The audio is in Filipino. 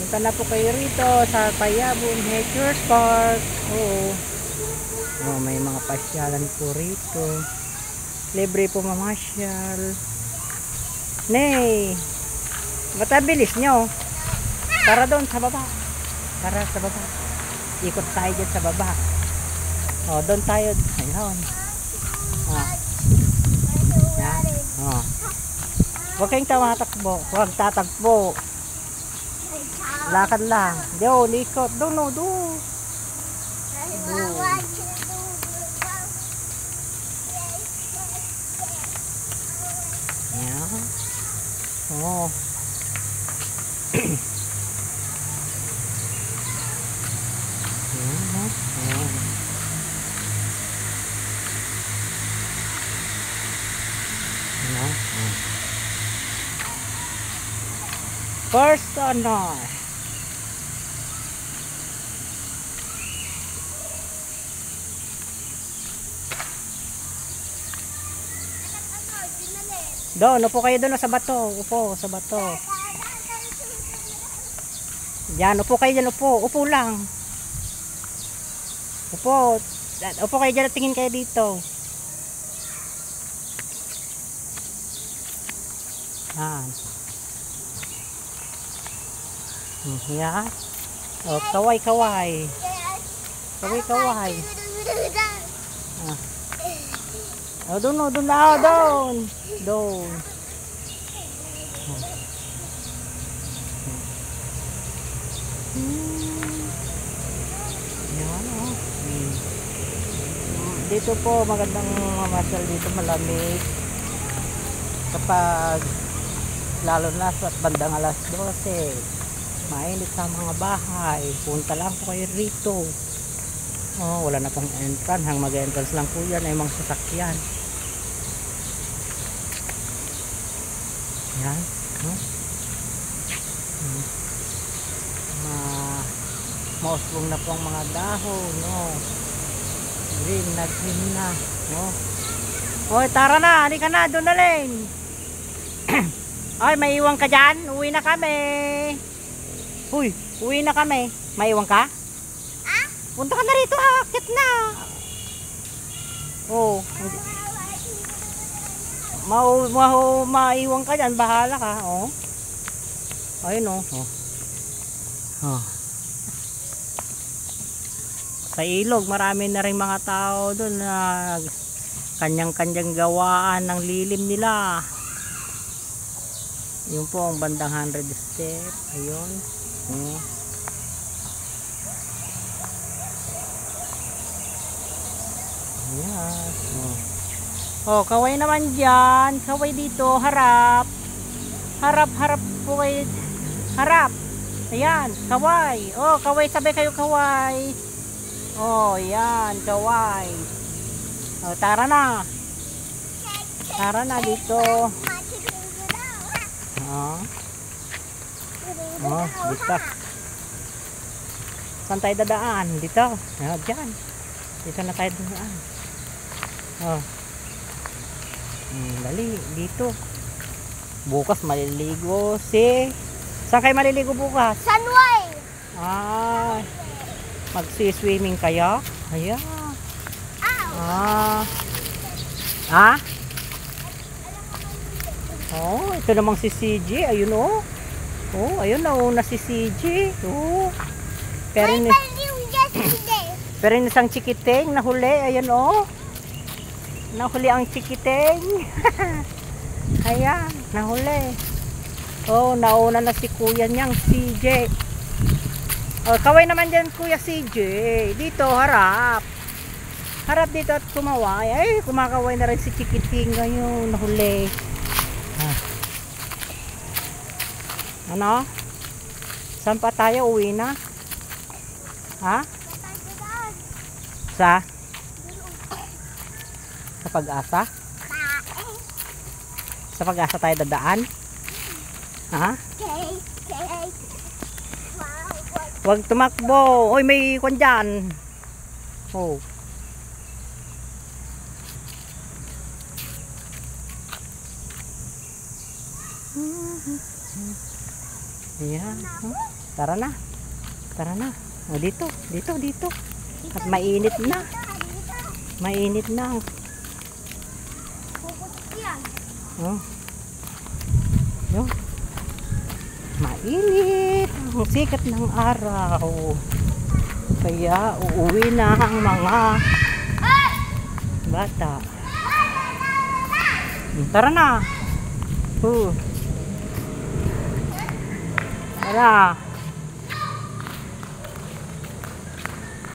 Punta na po kayo rito sa Payabong Nature Park. Oo. Oh, may mga pasyalan po rito. Libre po mamasyal. Nay, ba't bilis nyo? Para doon sa baba. Para sa baba. Ikot tayo dyan sa baba. Oh, doon tayo. Ayun. Ah. Yan. Oh. Huwag kayong tumatakbo. Huwag tatakbo. Lakad lang. Doon, ikot. Doon, no, doon. Yan. Oh. First honor. Doon, upo kayo doon sa bato. Upo sa bato. Yan, upo kayo dyan, upo. Upo lang. Upo. Upo kayo dyan at tingin kayo dito. Yan. Yan. O, kaway, kaway. Kaway, kaway. Ah. O, doon, doon na, doon. Doon. Yan, o. Dito po, magandang mamasyal dito, malamig. Kapag lalo na sa bandang alas 12, mainit sa mga bahay, punta lang po kayo rito. Oh, wala na pong entrance, hang mag-entrance lang po yan ay mga sasakyan. Yan, oh. Mausbong na po ang mga dahon, no. Green na, green na, no. Oy, tara na, halika na, doon na lang. Ay, may iwan ka dyan, uwi na kami. Uy, uwi na kami. May iwan ka? Ah? Punta ka na rito, akit na. Oh. Maiwan ka dyan, bahala ka. Oh. Ayun, oh. Oh. Sa ilog, marami na rin mga tao doon na kanyang-kanyang gawaan ng lilim nila. Yun po ang bandang 100 step. Ayun. Oh. Ayan. Oh. Oh, kaway naman dyan. Kaway dito. Harap. Harap, harap po kayo. Harap. Ayan. Kaway. Oh, kaway. Sabay kayo kaway. Oh, yan. Kaway. Oh, tara na. Tara na dito. Oh. Oh, dito. Saan tayo dadaan? Dito. Oh, dyan. Dito na tayo dadaan. Oh. Dali, dito. Bukas maliligo si... Saan kayo maliligo bukas? Sunway! Ah, magsi-swimming kayo? Ayan. Ah. Ah? Oh, ito namang si CJ. Ayun, oh. Oh, ayun na, una si CJ. Oh. Pero yung isang chikiting nahuli. Ayun, oh. Nahuli ang chikiting. Ayan, nahuli. Oh, nauna na si kuya niyang CJ. Oh, kaway naman dyan kuya CJ. Dito, harap. Harap dito at kumaway. Ay, kumakaway na rin si chikiting ngayon. Nahuli. Ah. Ano? Saan pa tayo? Uwi na? Ha? Sa? Sa Pag-asa? Sa Pag-asa tayo dadaan? Ha? Huwag tumakbo. Oy, may kwan dyan. Oh. Ayan. Tara na. Tara na. O, dito. At mainit na. Mainit na. Oh. Yo. Mainit ang sikat ng araw. Kaya uuwi na ang mga bata. Tara na. Tara.